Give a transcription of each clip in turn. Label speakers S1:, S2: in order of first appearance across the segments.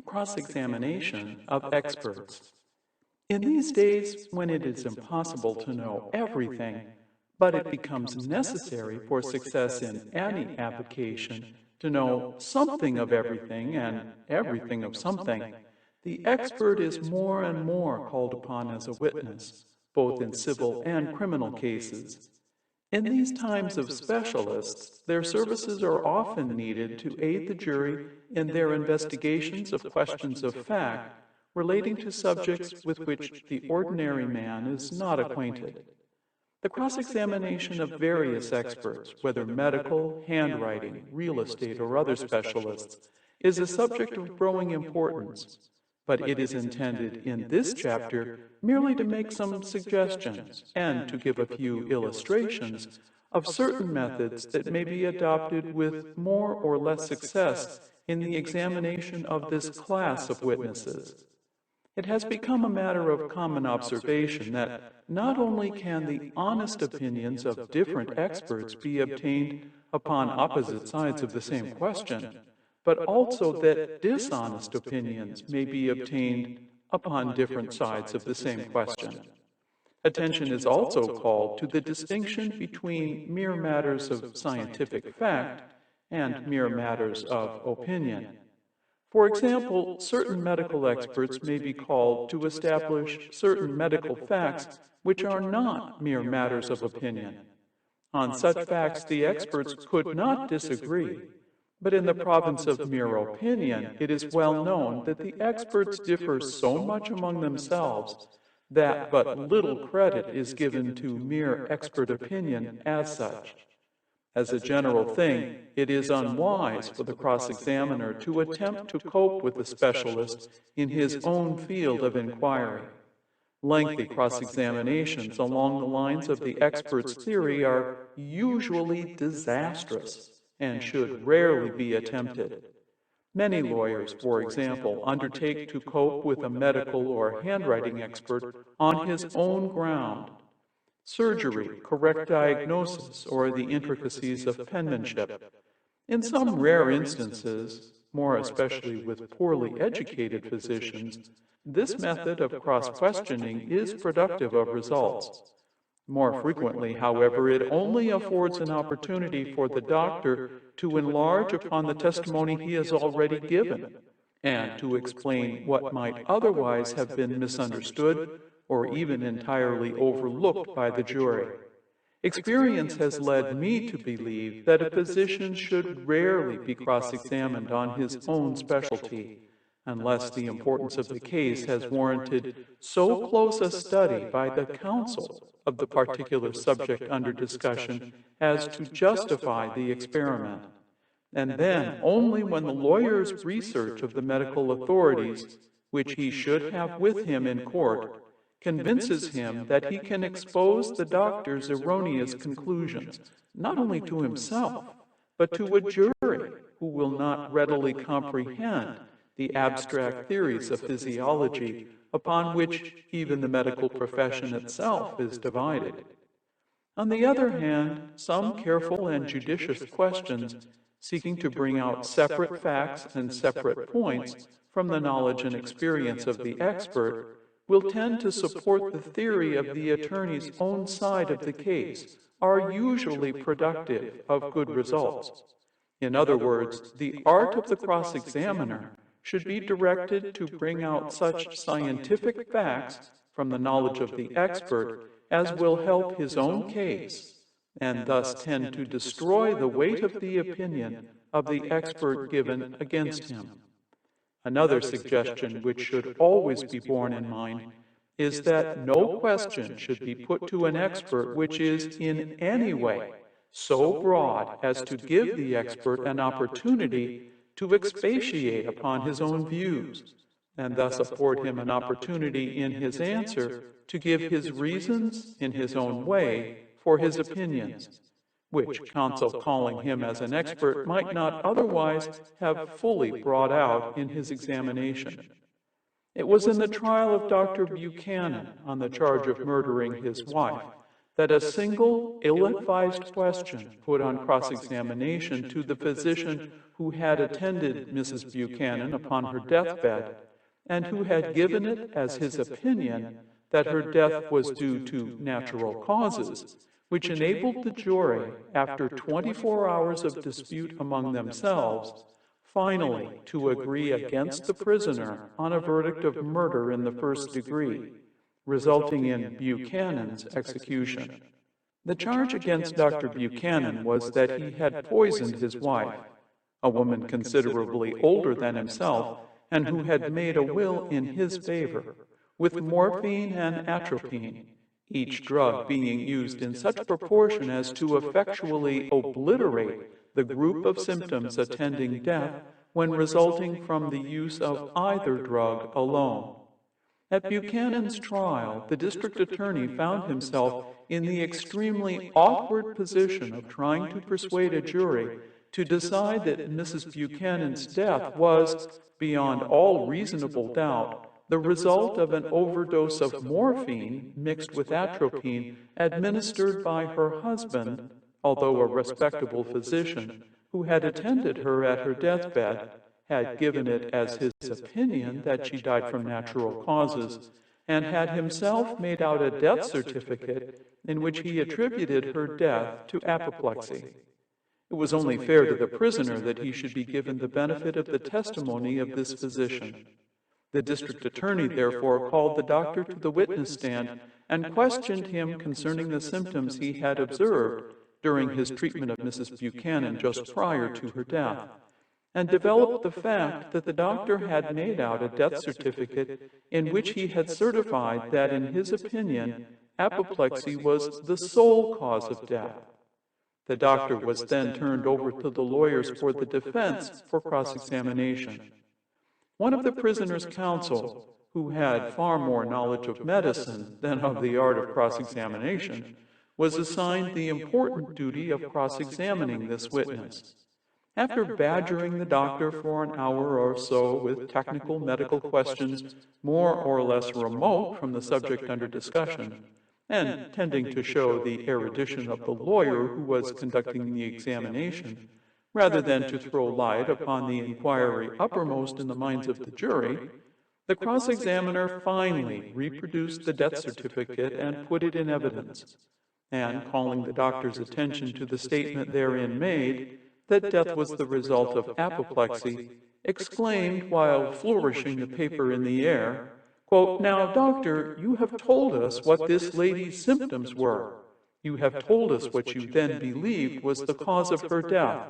S1: cross-examination of experts. In these days, when it is impossible to know everything, but it becomes necessary for success in any avocation to know something of everything and everything of something, the expert is more and more called upon as a witness, both in civil and criminal cases. In these times of specialists, their services are often needed to aid the jury in their investigations of questions of fact relating to subjects with which the ordinary man is not acquainted. The cross-examination of various experts, whether medical, handwriting, real estate, or other specialists, is a subject of growing importance, but it is intended in this chapter merely to make some suggestions and to give a few illustrations of certain methods that may be adopted with more or less success in the examination of this class of witnesses. It has become a matter of common observation that not only can the honest opinions of different experts be obtained upon opposite sides of the same question, but also that dishonest opinions may be obtained upon different sides of the same question. Attention is also called to the distinction between mere matters of scientific fact and mere matters of opinion. For example, certain medical experts may be called to establish certain medical facts which are not mere matters of opinion. On such facts, the experts could not disagree, but in the province of mere opinion, it is well known that the experts differ so much among themselves that but little credit is given to mere expert opinion as such. As a general thing, it is unwise for the cross-examiner to attempt to cope with the specialist in his own field of inquiry. Lengthy cross-examinations along the lines of the expert's theory are usually disastrous and should rarely be attempted. Many lawyers, for example, undertake to cope with a medical or handwriting expert on his own ground. Surgery, correct diagnosis, or the intricacies of penmanship. In some rare instances, more especially with poorly educated physicians, this method of cross-questioning is productive of results. More frequently, however, it only affords an opportunity for the doctor to enlarge upon the testimony he has already given, and to explain what might otherwise have been misunderstood or even entirely overlooked by the jury. Experience has led me to believe that a physician should rarely be cross-examined on his own specialty, unless the importance of the case has warranted so close a study by the counsel of the particular subject under discussion as to justify the experiment. And then only when the lawyer's research of the medical authorities, which he should have with him in court, convinces him that he can expose the doctor's erroneous conclusions, not only to himself, but to a jury who will not readily comprehend the abstract theories of physiology upon which even the medical profession itself is divided. On the other hand, some careful and judicious questions seeking to bring out separate facts and separate points from the knowledge and experience of the expert will tend to support the theory of the attorney's own side of the case, are usually productive of good results. In other words, the art of the cross-examiner should be directed to bring out such scientific facts from the knowledge of the expert as will help his own case, and thus tend to destroy the weight of the opinion of the expert given against him. Another suggestion which should always be borne in mind is that no question should be put to an expert which is in any way so broad as to give the expert an opportunity to expatiate upon his own views, and thus afford him an opportunity in his answer to give his reasons in his own way for his opinions, which counsel calling him as an expert might not otherwise have fully brought out in his examination. It was in the trial of Dr. Buchanan on the charge of murdering his wife that a single ill-advised question put on cross-examination to the physician who had attended Mrs. Buchanan upon her deathbed, and who had given it as his opinion that her death was due to natural causes, which enabled the jury, after 24 hours of dispute among themselves, finally to agree against the prisoner on a verdict of murder in the first degree, resulting in Buchanan's execution. The charge against Dr. Buchanan was that he had poisoned his wife, a woman considerably older than himself and who had made a will in his favor, with morphine and atropine, each drug being used in such proportion as to effectually obliterate the group of symptoms attending death when resulting from the use of either drug alone. At Buchanan's trial, the district attorney found himself in the extremely awkward position of trying to persuade a jury to decide that Mrs. Buchanan's death was, beyond all reasonable doubt, the result of an overdose of morphine mixed with atropine administered by her husband, although a respectable physician, who had attended her at her deathbed, had given it as his opinion that she died from natural causes, and had himself made out a death certificate in which he attributed her death to apoplexy. It was only fair to the prisoner that he should be given the benefit of the testimony of this physician. The district attorney therefore called the doctor to the witness stand and questioned him concerning the symptoms he had observed during his treatment of Mrs. Buchanan just prior to her death, and developed the fact that the doctor had made out a death certificate in which he had certified that, in his opinion, apoplexy was the sole cause of death. The doctor was then turned over to the lawyers for the defense for cross-examination. One of the prisoner's counsel, who had far more knowledge of medicine than of the art of cross-examination, was assigned the important duty of cross-examining this witness. After badgering the doctor for an hour or so with technical medical questions more or less remote from the subject under discussion, and tending to show the erudition of the lawyer who was conducting the examination, rather than to throw light upon the inquiry uppermost in the minds of the jury, the cross-examiner finally reproduced the death certificate and put it in evidence, and calling the doctor's attention to the statement therein made, that death was the result of apoplexy, exclaimed while flourishing the paper in the air, quote, "Now, doctor, you have told us what this lady's symptoms were. You have told us what you then believed was the cause of her death.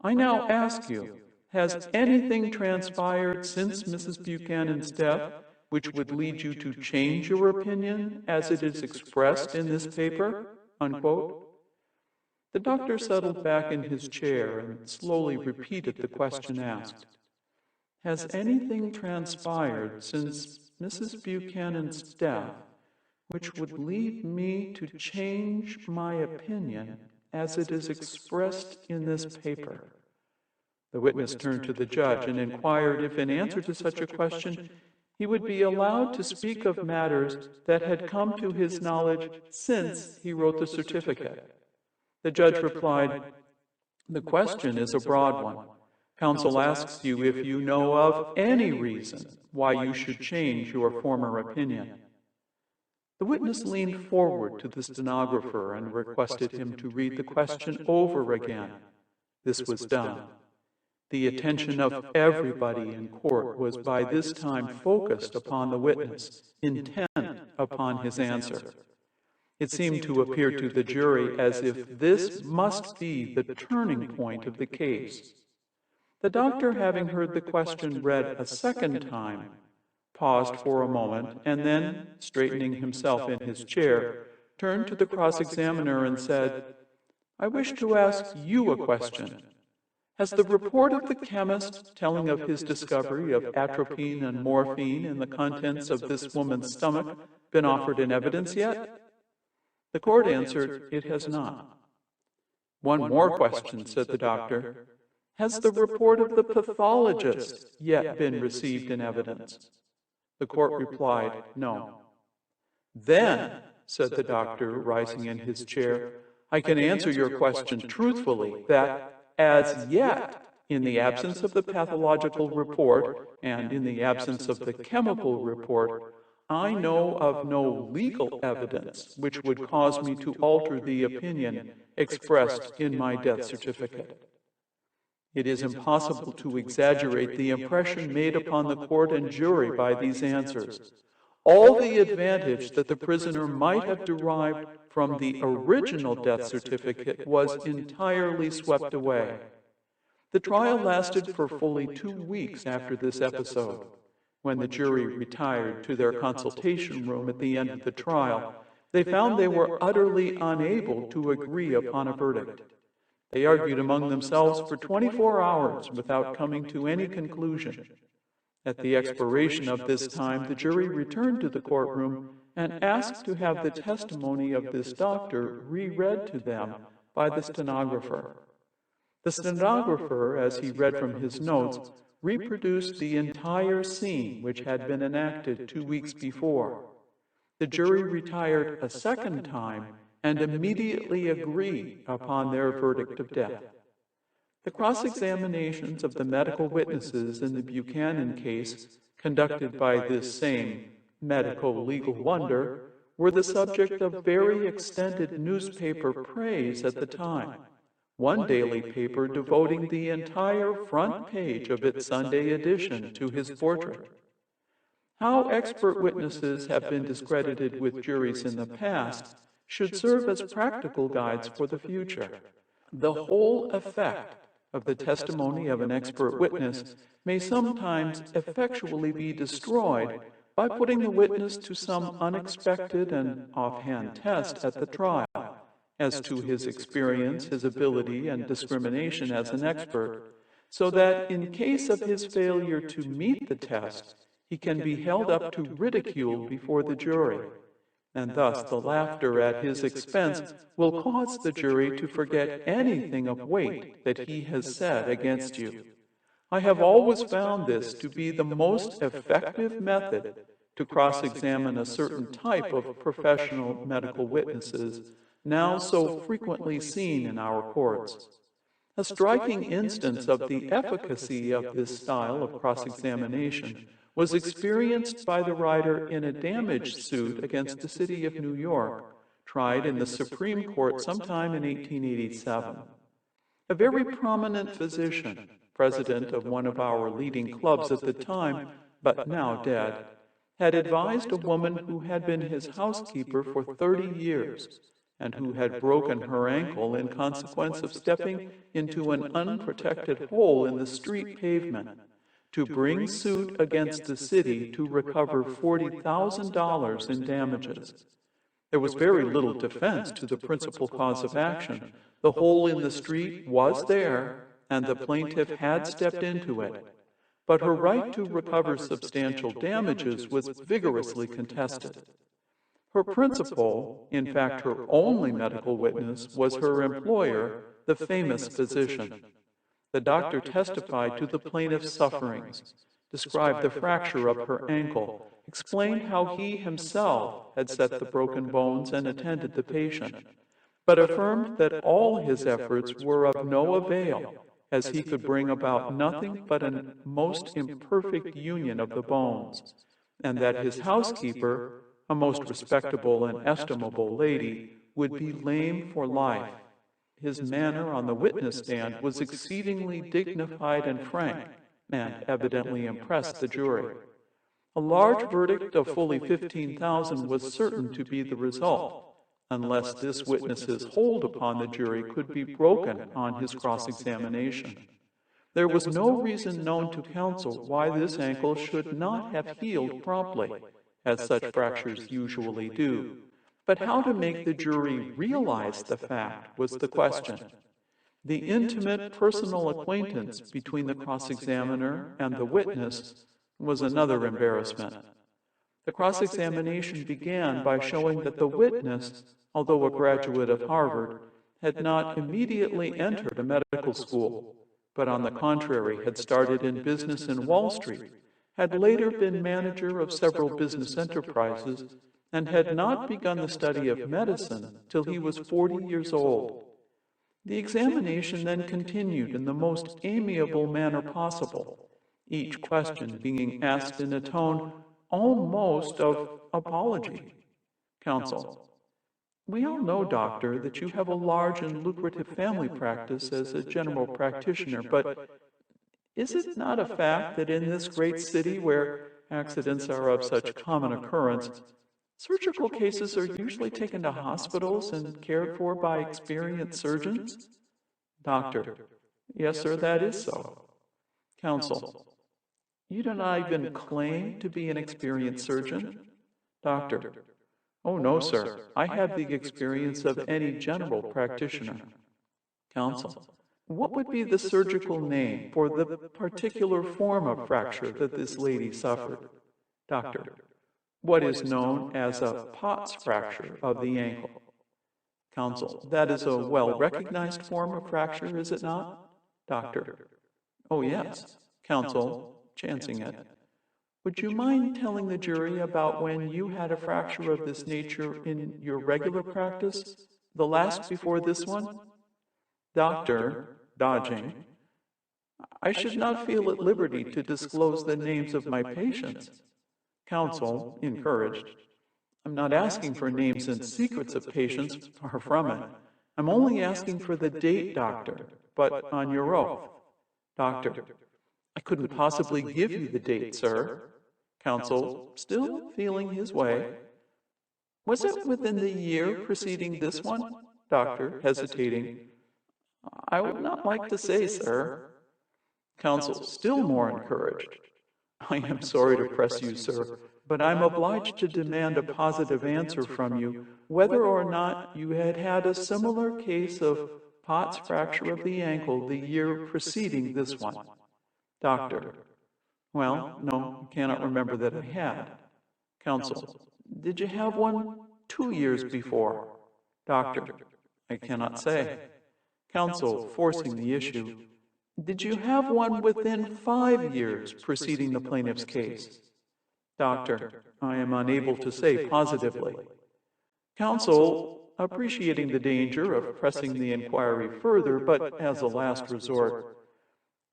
S1: I now ask you, has anything transpired since Mrs. Buchanan's death which would lead you to change your opinion as it is expressed in this paper?" Unquote. The doctor settled back in his chair and slowly repeated the question asked. "Has anything transpired since Mrs. Buchanan's death which would lead me to change my opinion as it is expressed in this paper?" The witness turned to the judge and inquired if, in answer to such a question, he would be allowed to speak of matters that had come to his knowledge since he wrote the certificate. The judge replied, "The question is a broad one. Counsel asks you if you know of any reason why you should change your former opinion." The witness leaned forward to the stenographer and requested him to read the question over again. This was done. The attention of everybody in court was by this time focused upon the witness, intent upon his answer. It seemed to appear to the jury as if this must be the turning point of the case. The doctor, having heard the question read a second time, paused for a moment, and then, straightening himself in his chair, turned to the cross-examiner and said, "I wish to ask you a question. Has the report of the chemist telling of his discovery of atropine and morphine in the contents of this woman's stomach been offered in evidence yet?" The court answered, "It has not." "One more question," said the doctor. "Has the report of the pathologist yet been received in evidence?" The court replied, "No." "Then," said the doctor, rising in his chair, "I can answer your question truthfully that, as yet, in the absence of the pathological report and in the absence of the chemical report, I know of no legal evidence which would cause me to alter the opinion expressed in my death certificate. It is impossible to exaggerate the impression made upon the court and jury by these answers. All the advantage that the prisoner might have derived from the original death certificate was entirely swept away. The trial lasted for fully 2 weeks after this episode. When the jury retired to their consultation room at the end of the trial, they found they were utterly unable to agree upon a verdict. They argued among themselves for 24 hours without coming to any conclusion. At the expiration of this time, the jury returned to the courtroom and asked to have the testimony of this doctor reread to them by the stenographer. The stenographer, as he read from his notes, reproduced the entire scene which had been enacted 2 weeks before. The jury retired a second time and immediately agreed upon their verdict of death. The cross-examinations of the medical witnesses in the Buchanan case, conducted by this same medical legal wonder, were the subject of very extended newspaper praise at the time, one daily paper devoting the entire front page of its Sunday edition to his portrait. How expert witnesses have been discredited with juries in the past should serve as practical guides for the future. The whole effect of the testimony of an expert witness may sometimes effectually be destroyed by putting the witness to some unexpected and offhand test at the trial, as to his experience, his ability, and discrimination as an expert, so that in case of his failure to meet the test, he can be held up to ridicule before the jury, and thus the laughter at his expense will cause the jury to forget anything of weight that he has said against you. I have always found this to be the most effective method to cross-examine a certain type of professional medical witnesses now so frequently seen in our courts. A striking instance of the efficacy of this style of cross-examination was experienced by the writer in a damage suit against the city of New York, tried in the Supreme Court sometime in 1887. A very prominent physician, president of one of our leading clubs at the time, but now dead, had advised a woman who had been his housekeeper for 30 years, and who had broken her ankle in consequence of stepping into an unprotected hole in the street pavement, to bring suit against the city to recover $40,000 in damages. There was very little defense to the principal cause of action. The hole in the street was there, and the plaintiff had stepped into it. But her right to recover substantial damages was vigorously contested. Her principal, in fact her only medical witness, was her employer, the famous physician. The doctor testified to the plaintiff's sufferings, described the fracture of her ankle, explained how he himself had set the broken bones and attended the patient, but affirmed that all his efforts were of no avail, as he could bring about nothing but a most imperfect union of the bones, and that his housekeeper, a most respectable and estimable lady, would be lame for life. His manner on the witness stand was exceedingly dignified and frank, and evidently impressed the jury. A large verdict of fully $15,000 was certain to be the result, unless this witness's hold upon the jury could be broken on his cross-examination. There was no reason known to counsel why this ankle should not have healed promptly, as such fractures usually do. But how to make the jury realize the fact was the question. The intimate personal acquaintance between the cross-examiner and the witness was another embarrassment. The cross-examination began by showing that the witness, although a graduate of Harvard, had not immediately entered a medical school, but on the contrary had started in business in Wall Street, had later been manager of several business enterprises, and had not begun the study of medicine till he was 40 years old. The examination then continued in the most amiable manner possible, each question being asked in a tone almost of apology. Counsel: We all know, doctor, that you have a large and lucrative family practice as a general practitioner, but is it not a fact that in this great city where accidents are of such common occurrence, surgical cases are usually taken to hospitals and cared for by experienced surgeons? Doctor: Yes, sir, that is so. Counsel: You do not even claim to be an experienced surgeon? Doctor: Oh, no, sir. I have the experience of any general practitioner. Counsel: What would be the surgical name for the particular form of fracture that this lady suffered? Doctor: What is known as a Pott's fracture of the ankle. Counsel: That is a well-recognized form of fracture, is it not? Doctor: Oh, yes. Counsel, chancing it: Would you mind telling the jury about when you had a fracture of this nature in your regular practice, the last before this one? Doctor, dodging: I should not feel at liberty to disclose the names of my patients. Counsel, encouraged: I'm not asking for names and secrets of patients, far from it. I'm only asking for the date, doctor, but on your oath. Doctor: I couldn't possibly give you the date, sir. Counsel, still feeling his way: Was it within the year preceding this one? Doctor, hesitating: I would not like to say, sir. Counsel, still more encouraged: I am sorry to press you, sir, but I'm obliged to demand a positive answer from you whether or not you had had a similar case of Pott's fracture of the ankle the year preceding this one. Doctor: Well, no, I cannot remember that I had. Counsel: Did you have one 2 years before? Doctor: I cannot say. Counsel, forcing the issue: Did you have one within 5 years preceding the plaintiff's case? Doctor: I am unable to say positively. Counsel, appreciating the danger of pressing the inquiry further, but as a last resort: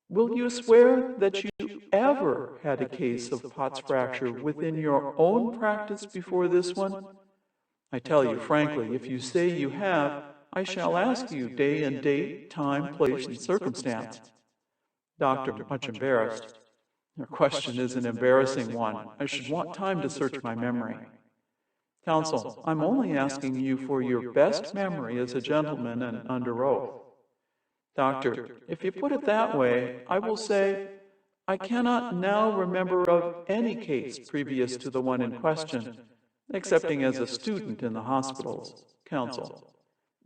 S1: Will you swear that you ever had a case of Pott's fracture within your own practice before this one? I tell you frankly, if you say you have, I shall ask you day and date, time, place, and circumstance. Doctor, much embarrassed: Your question is an embarrassing one. I should want time to search my memory. Counsel, I'm only asking you for your best memory as a gentleman and under oath. Doctor, if you put it that way, I will say I cannot now remember of any case previous to the one in question, excepting as a student in the hospitals. Counsel: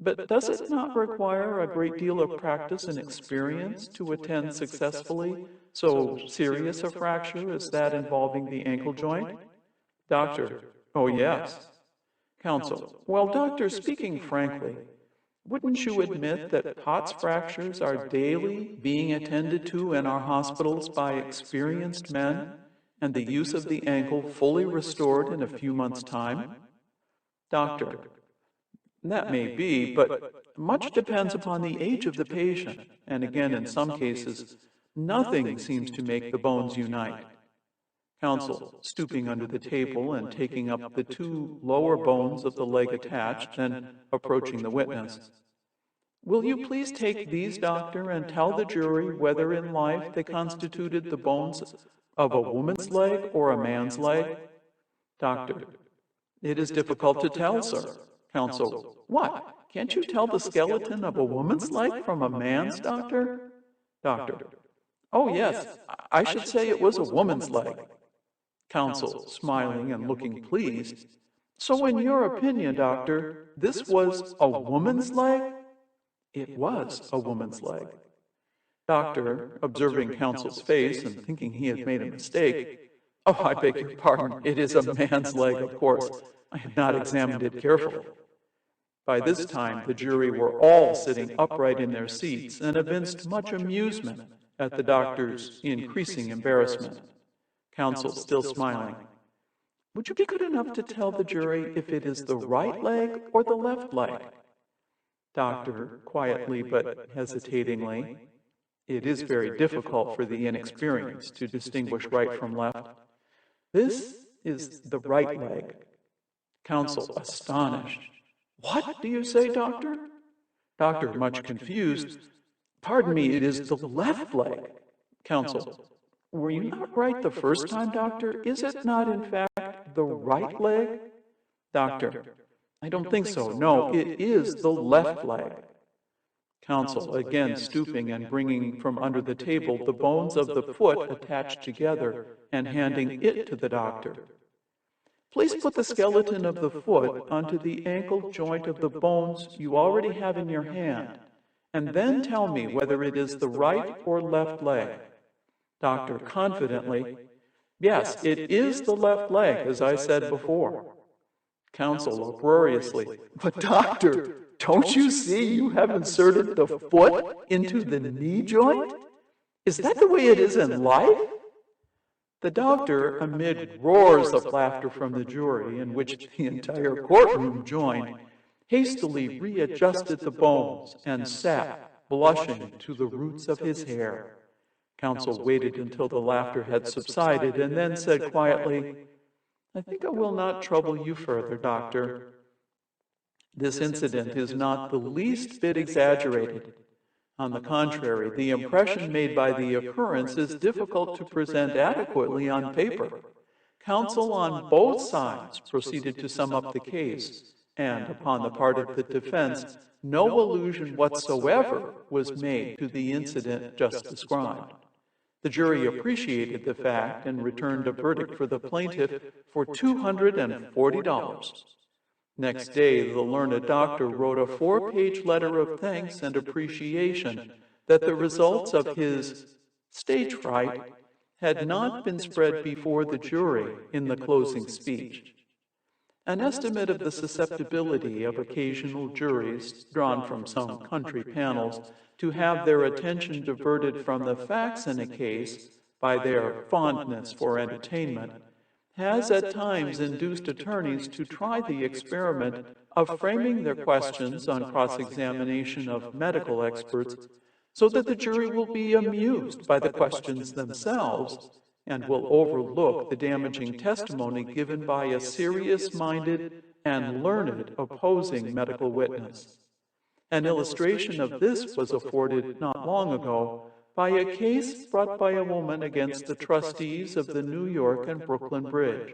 S1: But does it not require a great deal of practice and experience to attend successfully so serious a fracture as that involving the ankle joint? Doctor: Oh, yes. Counsel: Well, doctor, speaking frankly, wouldn't you admit that Pott's fractures are daily being attended to in our hospitals by experienced men, and the use of the ankle fully restored in a few months' time? Doctor: That may be, but much depends upon the age of the patient, and again, in some cases, nothing seems to make the bones unite. Counsel, stooping under the table and taking up the 2 lower bones of the leg attached, then approaching the witness: Will you please take these, doctor, and tell the jury whether in life they constituted the bones of a woman's leg or a man's leg? Doctor: It is difficult to tell, sir. Counsel: What? Can't you tell the skeleton of a woman's leg from a man's, doctor? Doctor: Oh, yes, I should say it was a woman's leg. Counsel, smiling and looking pleased: So in your opinion, doctor, this was a woman's leg? It was a woman's leg. Doctor, observing counsel's face and thinking he had made a mistake: Oh, I beg your pardon, it is a man's leg, of course. I had not examined it carefully. By this time, the jury were all sitting upright in their seats and evinced much amusement at the doctor's increasing embarrassment. Counsel, still smiling: Would you be good enough to tell the jury if it is the right leg or the left leg? Doctor, quietly but hesitatingly. It is very difficult for the inexperienced to distinguish right from left. This is the right leg. Counsel, astonished. What do you say, doctor? Doctor, much confused. Pardon me, it is the left leg. Counsel, were you not right the first time, doctor? Is it not, in fact, the right leg? Doctor, I don't think so. No, it is the left leg. Counsel, again stooping and bringing from under the table the bones of the foot attached together and handing it to the doctor. Please put the skeleton of the foot onto the ankle joint of the bones you already have in your hand, and then tell me whether it is the right or left leg. Doctor, confidently, yes, it is the left leg, as I said before. Counsel, uproariously, but doctor, don't you see you have inserted the foot into the knee joint? Is that the way it is in life? The doctor, amid roars of laughter from the jury, in which the entire courtroom joined, hastily readjusted the bones and sat, blushing to the roots of his hair. Counsel waited until the laughter had subsided and then said quietly, I think I will not trouble you further, doctor. This incident is not the least bit exaggerated. On the contrary, the impression made by the occurrence is difficult to present adequately on paper. Counsel on both sides proceeded to sum up the case, and upon the part of the defense, no allusion whatsoever was made to the incident just described. The jury appreciated the fact and returned a verdict for the plaintiff for $240. Next day, the learned doctor wrote a 4-page letter of thanks and appreciation that the results of his stage fright had not been spread before the jury in the closing speech. An estimate of the susceptibility of occasional juries, drawn from some country panels, to have their attention diverted from the facts in a case by their fondness for entertainment, has at times induced attorneys to try the experiment of framing their questions on cross-examination of medical experts so that the jury will be amused by the questions themselves and will overlook the damaging testimony given by a serious-minded and learned opposing medical witness. An illustration of this was afforded not long ago by a case brought by a woman against the trustees of the New York and Brooklyn Bridge.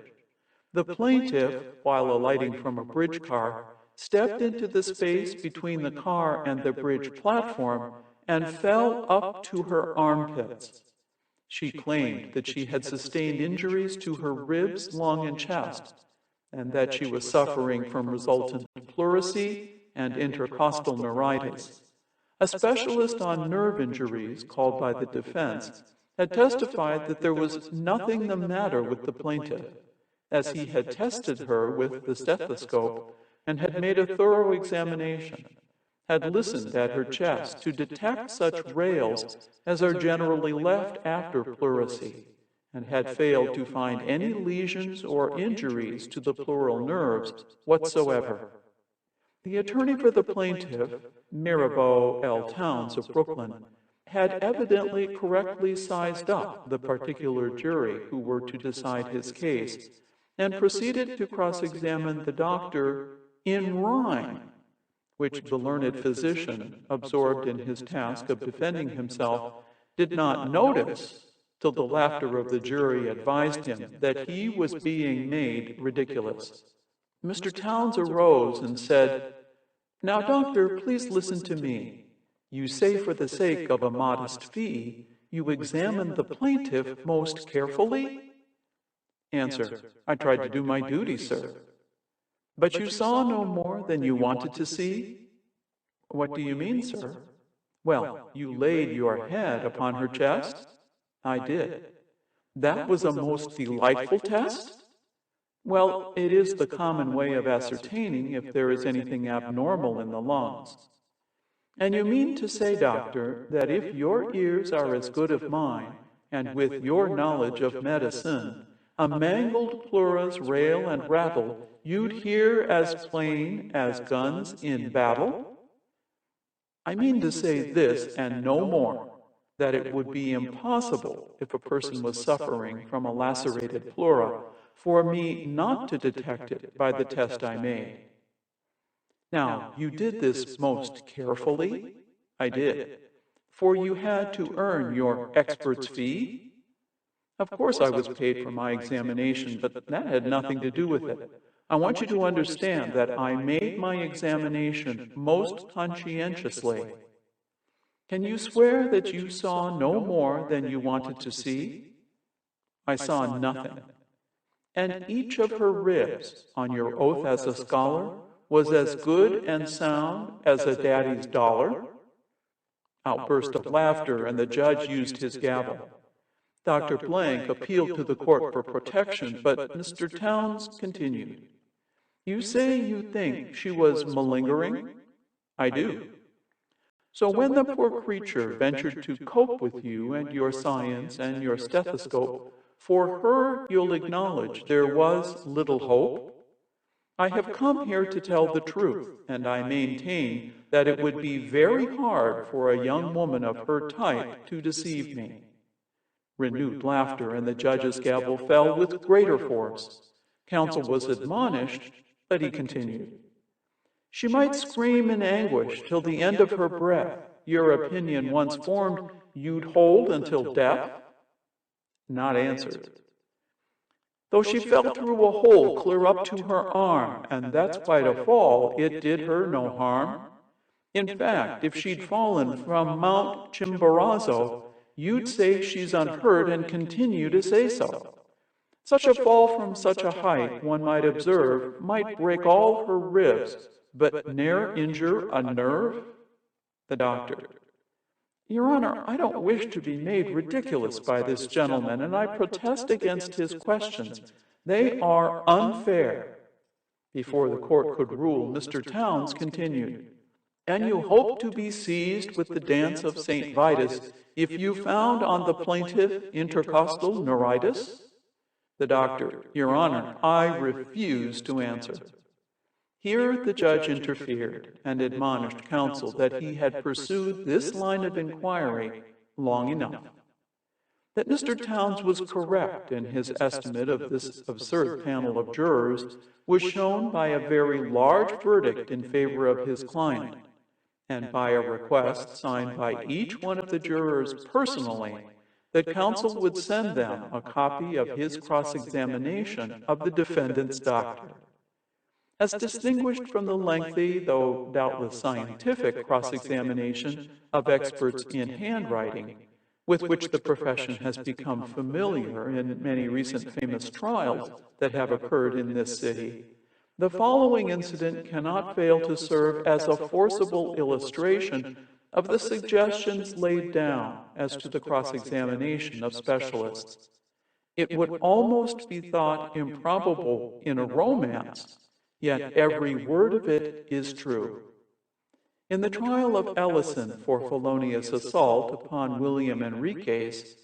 S1: The plaintiff, while alighting from a bridge car, stepped into the space between the car and the bridge platform and fell up to her armpits. She claimed that she had sustained injuries to her ribs, lung, and chest, and that she was suffering from resultant pleurisy and intercostal neuritis. A specialist on nerve injuries, called by the defense, had testified that there was nothing the matter with the plaintiff, as he had tested her with the stethoscope and had made a thorough examination, had listened at her chest to detect such rales as are generally left after pleurisy, and had failed to find any lesions or injuries to the pleural nerves whatsoever. The attorney for the plaintiff, Mirabeau L. Towns of Brooklyn, had evidently correctly sized up the particular jury who were to decide his case, and proceeded to cross-examine the doctor in rhyme, which the learned physician, absorbed in his task of defending himself, did not notice till the laughter of the jury advised him that he was being made ridiculous. Mr. Towns arose and said, Now, doctor, please listen to me. You say for the sake of a modest fee, you examined the plaintiff most carefully? Answer, I tried to do my duty, sir. But you saw no more than you wanted to see? What do you mean, sir? Well, you laid your head upon her chest? I did. That was a most delightful test? Well, it is the common way of ascertaining if there is anything abnormal in the lungs. And you mean to say, doctor, that if your ears are as good as mine, and with your knowledge of medicine, A mangled plura's rail and rattle you'd hear as plain as guns in battle? I mean to say this and no more, that it would be impossible, if a person was suffering from a lacerated pleura, for me not to detect it by the test I made. Now, you did this most carefully? I did. For you had to earn your expert's fee? Of course I was paid for my examination, but that had nothing to do with it. I want you to understand that I made my examination most conscientiously. Can you swear that you saw no more than you wanted to see? I saw nothing. And each of her ribs, on your oath as a scholar, was as good and sound as a daddy's dollar? Outburst of laughter, and the judge used his gavel. Dr. Blank appealed to the court for protection, but Mr. Towns continued. You say you think she was malingering? I do. So when the poor creature ventured to cope with you and your science and your stethoscope, for her you'll acknowledge there was little hope? I have come here to tell the truth, and I maintain that it would be very hard for a young woman of her type to deceive me. Renewed laughter, and the judge's gavel fell with greater force. Counsel was admonished, but he continued. She might scream in anguish till the end of her breath. Your opinion once formed, you'd hold until death? Not answered. Though she fell through a hole clear up to her arm, and that's quite a fall, it did her no harm. In fact, if she'd fallen from Mount Chimborazo, you'd say she's unhurt and continue to say so. Such a fall from such a height, one might observe, might break all her ribs, but ne'er injure a nerve? The doctor. Your Honor, I don't wish to be made ridiculous by this gentleman, and I protest against his questions. They are unfair. Before the court could rule, Mr. Towns continued. And you hope to be seized with the dance of St. Vitus if you found on the plaintiff intercostal neuritis? The doctor. Your Honor, I refuse to answer. Here the judge interfered and admonished counsel that he had pursued this line of inquiry long enough. That Mr. Towns was correct in his estimate of this absurd panel of jurors was shown by a very large verdict in favor of his client, and by a request signed by each one of the jurors personally that counsel would send them a copy of his cross-examination of the defendant's doctor. As distinguished from the lengthy, though doubtless scientific, cross-examination of experts in handwriting, with which the profession has become familiar in many recent famous trials that have occurred in this city, the following incident cannot fail to serve as a forcible illustration of the suggestions laid down as to the cross-examination of specialists. It would almost be thought improbable in a romance, yet every word of it is true. In the trial of Ellison for felonious assault upon William Enriquez,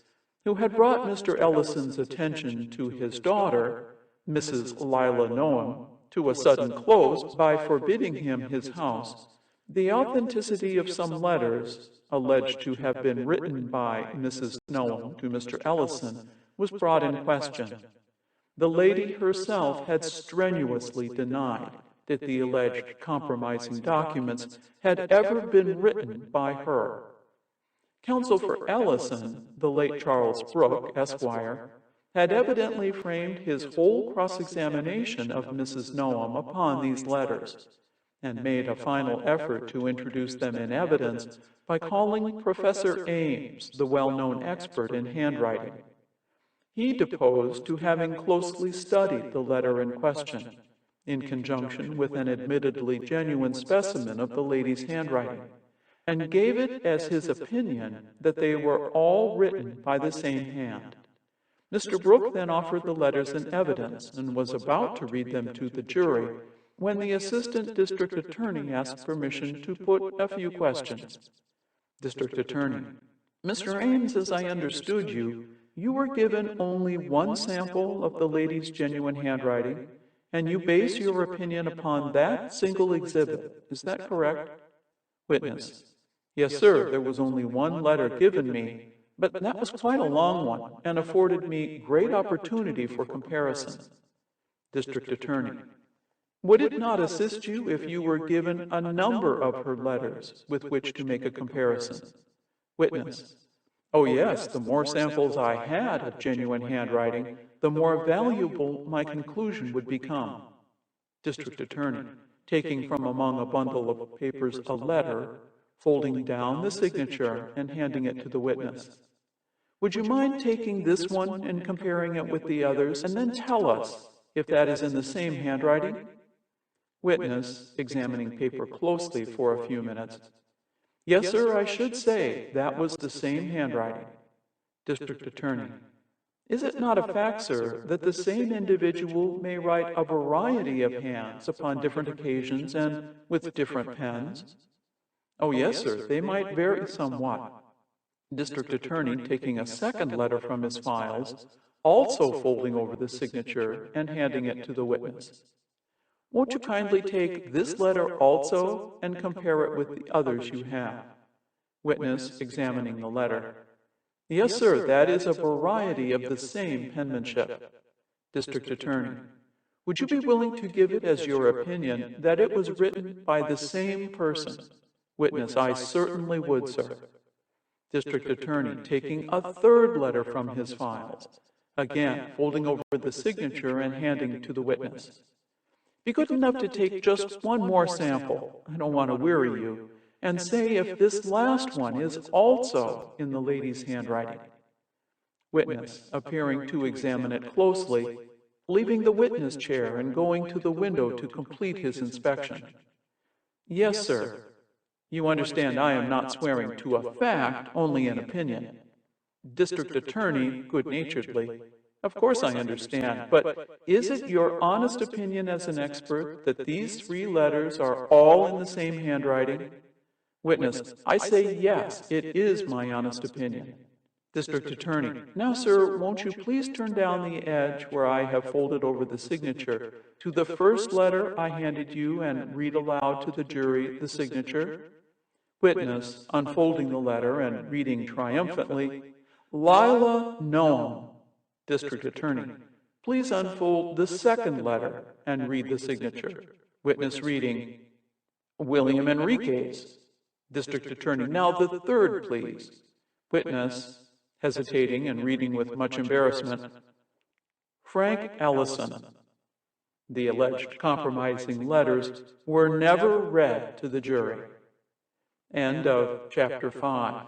S1: who had brought Mr. Ellison's attention to his daughter, Mrs. Lila Noam, to a sudden close by forbidding him his house, the authenticity of some letters, alleged to have been written by Mrs. Noam to Mr. Ellison, was brought in question. The lady herself had strenuously denied that the alleged compromising documents had ever been written by her. Counsel for Ellison, the late Charles Brooke, Esquire, had evidently framed his whole cross-examination of Mrs. Noam upon these letters, and made a final effort to introduce them in evidence by calling Professor Ames, the well-known expert in handwriting. He deposed to having closely studied the letter in question, in conjunction with an admittedly genuine specimen of the lady's handwriting, and gave it as his opinion that they were all written by the same hand. Mr. Brooke then offered the letters in evidence and was about to read them to the jury when the Assistant District Attorney asked permission to put a few questions. District Attorney. Mr. Ames, as I understood you, you were given only one sample of the lady's genuine handwriting, and you base your opinion upon that single exhibit. Is that correct? Witness: Yes, sir, there was only one letter given me, but that was quite a long one, and afforded me great opportunity for comparison. District Attorney: Would it not assist you if you were given a number of her letters with which to make a comparison? Witness: Oh yes, the more samples I had of genuine handwriting, the more valuable my conclusion would become. District Attorney, taking from among a bundle of papers a letter, folding down the signature and handing it to the witness. Would you mind taking this one and comparing it with the others, and then tell us if that is in the same handwriting? Witness, examining paper closely for a few minutes: Yes, sir, I should say that was the same handwriting. District Attorney: Is it not a fact, sir, that the same individual may write a variety of hands upon different occasions and with different pens? Oh, yes, sir, they might vary somewhat. District Attorney, taking a second letter from his files, also folding over the signature and handing it to the witness. Won't you kindly take this letter also and compare it with the others you have? Witness, examining the letter: Yes, sir, that is a variety of the same penmanship. District Attorney: Would you be willing to give it as your opinion that it was written by the same person? Witness: I certainly would, sir. District Attorney, taking a third letter from his files, again folding over the signature and handing it to the witness. Be good enough to take just one more sample, I don't want to weary you, and say if this last one is also in the lady's handwriting. Witness, appearing to examine it closely, leaving the witness chair and going to the window to complete his inspection. Yes, sir. You understand I am not swearing to a fact, only an opinion. District Attorney, good-naturedly: Of course I understand, but is it your honest opinion as an expert that these 3 letters are all in the same handwriting? Witness: I say yes, it is my honest opinion. District Attorney: Now, sir, won't you please turn down the edge where I have folded over the signature to the first letter I handed you and read aloud to the jury the signature? Witness, unfolding the letter and reading triumphantly: Lila Noam. District Attorney: Please unfold the second letter and read the signature. Witness, reading: William Enriquez. District Attorney: Now the third, please. Witness, hesitating and reading with much embarrassment: Frank Ellison. The alleged compromising letters were never read to the jury. End of Chapter 5.